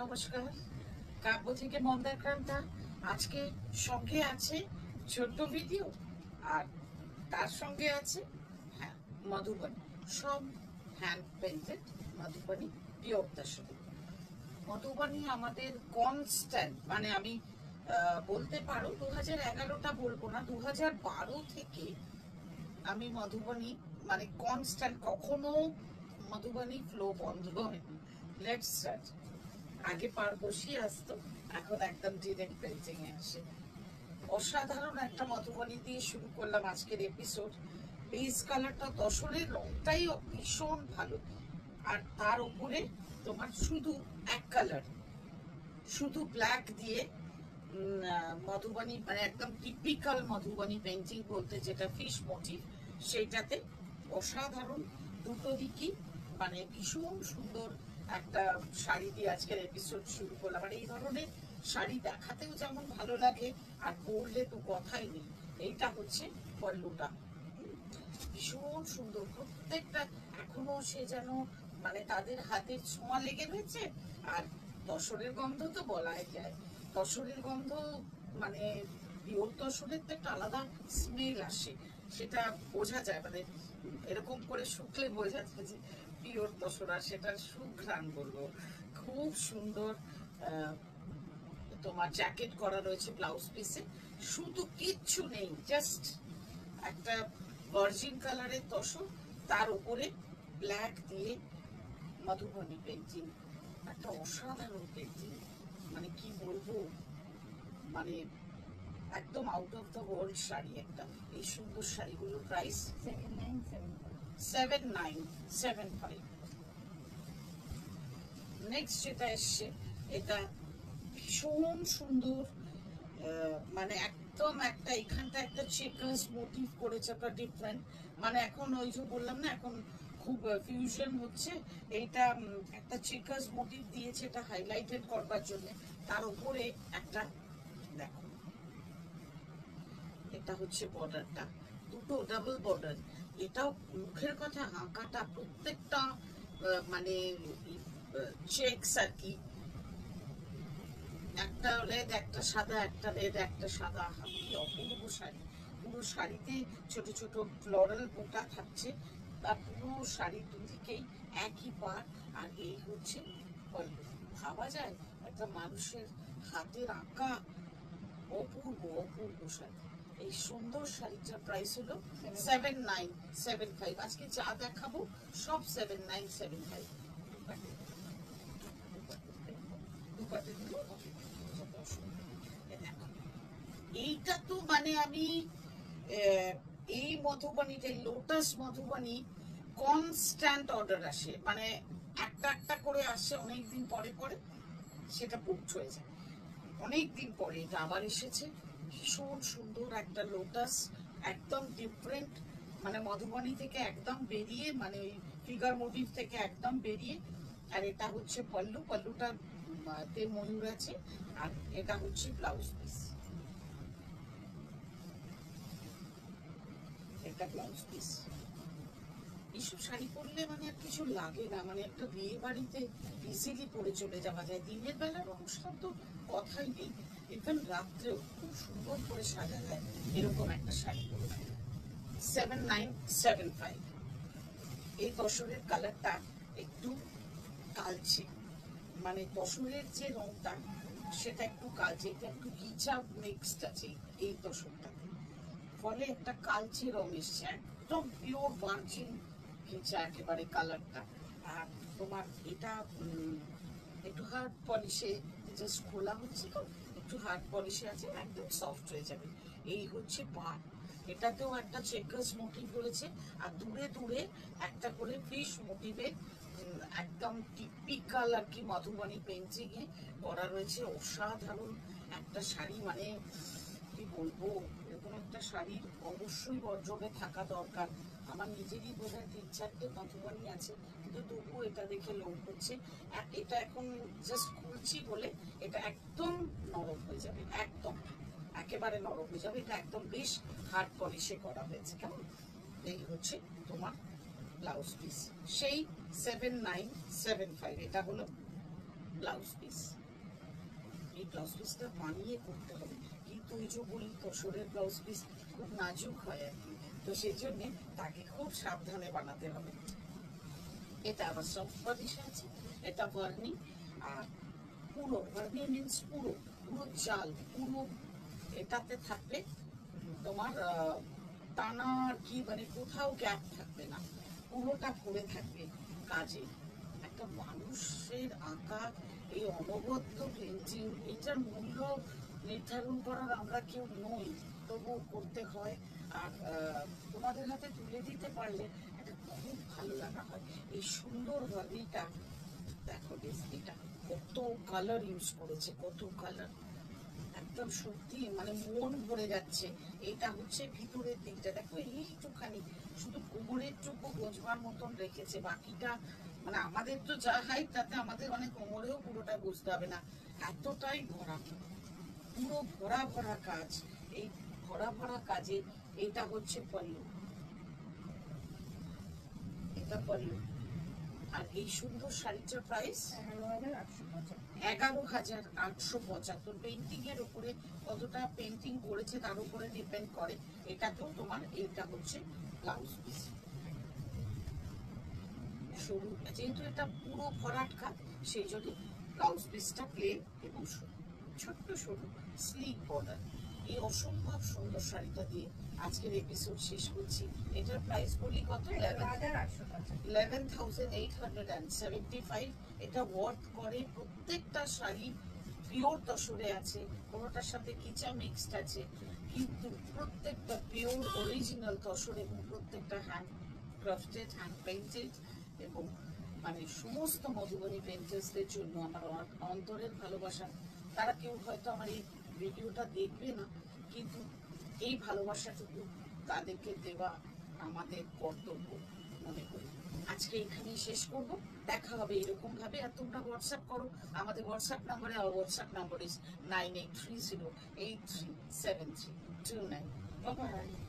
নমস্কার, কাব্য থেকে মন্দারক্রান্তা। আজকে সঙ্গে আছে ছোট্ট ভিডিও, আর তার সঙ্গে আছে হ্যাঁ মধুবনী, সব hand painted Madhubani, pure Dashami Madhubani আমাদের কনস্ট্যান্ট। মানে আমি বলতে পারো 2011টা বলবো না, 2012 থেকে আমি মধুবনী মানে কনস্ট্যান্ট, কখনো মধুবনী ফ্লো বন্ধ হয়নি। Let's start. আগে পারদর্শী আসতো, এখন একদম ডিরেক্ট পেন্টিং এ আসে। অসাধারণ একটা মধুবনী দিয়ে শুরু করলাম আজকের এপিসোড। বেস কালারটা তসরের রংটাই ভীষণ ভালো, আর তার উপরে তোমার শুধু এক কালার, শুধু ব্ল্যাক দিয়ে মধুবনী, মানে একদম টিপিক্যাল মধুবনী পেন্টিং বলতে যেটা ফিশ মোটিভ, সেইটাতে অসাধারণ দুটো দিকই, মানে ভীষণ সুন্দর একটা শাড়ি দিয়ে আজকের এপিসোড শুরু করলাম। আর এই ধরনের শাড়ি দেখাতেও যেমন ভালো লাগে, আর পরলে তো কথাই নেই। এইটা হচ্ছে পল্লুটা, ভীষণ সুন্দর প্রত্যেকটা। এখনো সে যেন মানে তাদের হাতের ছোঁয়া লেগে রয়েছে। আর তসরের গন্ধ তো বলাই যায়, তসরের গন্ধ মানে পিওর তসরের তো একটা আলাদা স্মেল আসে, সেটা বোঝা যায়। মানে এরকম করে শুকলে বোঝা যায় যে পিওর তসর, আর সেটার সুঘ্রাণ বলবো। খুব সুন্দর তোমার জ্যাকেট করা রয়েছে ব্লাউজ পিসে, শুধু কিচ্ছু নেই, জাস্ট একটা ভার্জিন কালারের তসর, তার উপরে ব্ল্যাক দিয়ে মধুবনী পেন্টিং। একটা অসাধারণ পেন্টিং, মানে কি বলবো, মানে একদম out of the world sari একটা। এই সুন্দর শাড়িগুলোর প্রাইস 7975। নেক্সট যেটা এসছে, এটা ভীষণ সুন্দর, মানে একদম একটা এখানটা একটা চেকার্স মোটিভ করেছে, একটা ডিফারেন্ট। মানে এখন ওই যে বললাম না, এখন খুব ফিউশন হচ্ছে। এইটা একটা চেকার্স মোটিভ দিয়েছে, এটা হাইলাইটেড করবার জন্য। তার উপরে একটা দেখো, এটা হচ্ছে বর্ডারটা, দুটো ডাবল বর্ডার। এটাও মুখের কথা আঁকাটা প্রত্যেকটা মানে চেকস আর কি, একটা রেড একটা সাদা, একটা রেড একটা সাদা। কি অপূর্ব শাড়ি! পুরো শাড়িতে ছোট ছোট ফ্লোরাল বোটা থাকছে, তার পুরো শাড়ি দুদিকেই একই পাট। আর এই হচ্ছে পল্লু। ভাবা যায় একটা মানুষের হাতের আঁকা, অপূর্ব অপূর্ব শাড়ি। এই সুন্দর শাড়িটার প্রাইস হলো 7975। আজকে যা দেখাবো সব 7975। এইটা তো মানে আমি এই মধুবনীতে লোটাস মধুবনী কনস্ট্যান্ট অর্ডার আসে, মানে একটা একটা করে আসে অনেকদিন পরে পরে, সেটা বুকড হয়ে যায়। অনেকদিন পরে এটা আবার এসেছে। ভীষণ সুন্দর একটা লোটাস, একদম ডিফারেন্ট, মানে মধুবনী থেকে একদম বেরিয়ে, মানে ওই ফিগার মোটিভ থেকে একদম বেরিয়ে। আর এটা হচ্ছে পল্লু, পল্লুটা তে ময়ূর আছে, আর এটা হচ্ছে ব্লাউজ পিস, এটা ব্লাউজ পিস। এইসব শাড়ি পরলে মানে আর কিছু লাগে না, মানে একটা বিয়ে বাড়িতে ইজিলি পরে চলে যাওয়া যায়। দিনের বেলার অনুষ্ঠান তো কথাই নেই, ইভেন রাত্রেও খুব সুন্দর করে সাজা যায় এরকম একটা শাড়ি পরে। 7975। এই তসরের কালারটা একটু কালচে, মানে তসরের যে রংটা সেটা একটু কালচে, এটা একটু ঘিচা মিক্সড আছে এই তসরটাতে, ফলে একটা কালচে রং এসছে, একদম পিওর ভার্জিন ঘিচা একেবারে কালারটা। আর তোমার এটা একটু হার্ড পলিশে, জাস্ট খোলা হচ্ছে তো, একটু হার্ড পলিশে আছে, একদম সফট হয়ে যাবে। এই হচ্ছে পাট, এটাতেও একটা চেকার্স মোটিভ রয়েছে, আর দূরে দূরে একটা করে ফিশ মোটিভের একদম টিপিক্যাল আর কি মধুবনী পেন্টিং এ করা রয়েছে। অসাধারণ একটা শাড়ি, মানে কি বলবো, এরকম একটা শাড়ির অবশ্যই বর্জনে থাকা দরকার। আমার নিজেরই বোধহয় 3-4টে মধুবনী আছে, কিন্তু তবুও এটা দেখে লোভ হচ্ছে। আর এটা এখন জাস্ট খুলছি বলে এটা একদম নরম হয়ে যাবে, একদম একেবারে নরম হয়ে যাবে। এটা একদম বেশ হার্ড পলিশে করা হয়েছে, কেমন। এই হচ্ছে তোমার ব্লাউজ পিস, সেই 7975। এটা হলো ব্লাউজ পিস। এই ব্লাউজ পিসটা বানিয়ে করতে হবে, কিন্তু ওই যে বলি তসরের ব্লাউজ পিস খুব নাজুক হয় আর কি, তো সেই জন্যে তাকে খুব সাবধানে বানাতে হবে। এটা আবার সফট পলিশ আছে, এটা ভার্নি। আর পুরো ভার্নি মিন্স পুরো পুরো জাল পুরো এটাতে থাকবে তোমার টানা আর কি, মানে কোথাও গ্যাপ থাকবে না, পুরোটা ভরে থাকবে কাজে। একটা মানুষের আঁকা এই অনবদ্য পেন্টিং, এটার মূল্য নির্ধারণ করার আমরা কেউ নই, তবু করতে হয়। আর তোমাদের হাতে তুলে দিতে পারলে এটা খুব ভালো লাগা হয়। এই সুন্দর ভাবিটা দেখো, ডিসপ্লেটা কত কালার ইউজ করেছে, কত কালার, একদম সত্যি মানে মন ভরে যাচ্ছে। এটা হচ্ছে ভিতরের দিকটা দেখো, এইটুখানি শুধু কোমরের টুকু গোজবার মতন রেখেছে, বাকিটা মানে আমাদের তো যা হাইট তাতে আমাদের অনেক কোমরেও পুরোটা বুঝতে হবে না, এতটাই ভরা, পুরো ভরা ভরা কাজ। এই ভরা ভরা কাজে এটা হচ্ছে পল্লু, এটা পল্লু। আর এই সুন্দর শাড়িটার প্রাইস 11,875। পেন্টিং এর উপরে কতটা পেন্টিং করেছে তার উপরে ডিপেন্ড করে। এটা তো তোমার এইটা হচ্ছে ব্লাউজ পিস, সরু, যেহেতু এটা পুরো ভরাট কাজ সেই জন্য ব্লাউজ পিসটা প্লেন এবং ছোট্ট সরু স্লিক বর্ডার। এই অসম্ভব সুন্দর শাড়িটা দিয়ে আজকের এপিসোড শেষ করছি। এটার প্রাইস বলি কত, 11,875। এটা ওয়ার্থ করে, প্রত্যেকটা শাড়ি পিওর তসরে আছে, কোনোটার সাথে কিচা মিক্সড আছে, কিন্তু প্রত্যেকটা পিওর অরিজিনাল তসর এবং প্রত্যেকটা হ্যান্ড ক্রাফটেড, হ্যান্ড পেইন্টেড। এবং মানে সমস্ত মধুবনী পেন্টার্সদের জন্য আমার অন্তরের ভালোবাসা। তারা কেউ হয়তো আমার এই ভিডিওটা দেখবে না, কিন্তু এই ভালোবাসাটুকু তাদেরকে দেওয়া আমাদের কর্তব্য মনে করি। আজকে এখানেই শেষ করব, দেখা হবে এরকম ভাবে। আর তোমরা হোয়াটসঅ্যাপ করো আমাদের হোয়াটসঅ্যাপ নাম্বারে। আমার হোয়াটসঅ্যাপ নাম্বার ইজ 9830837329।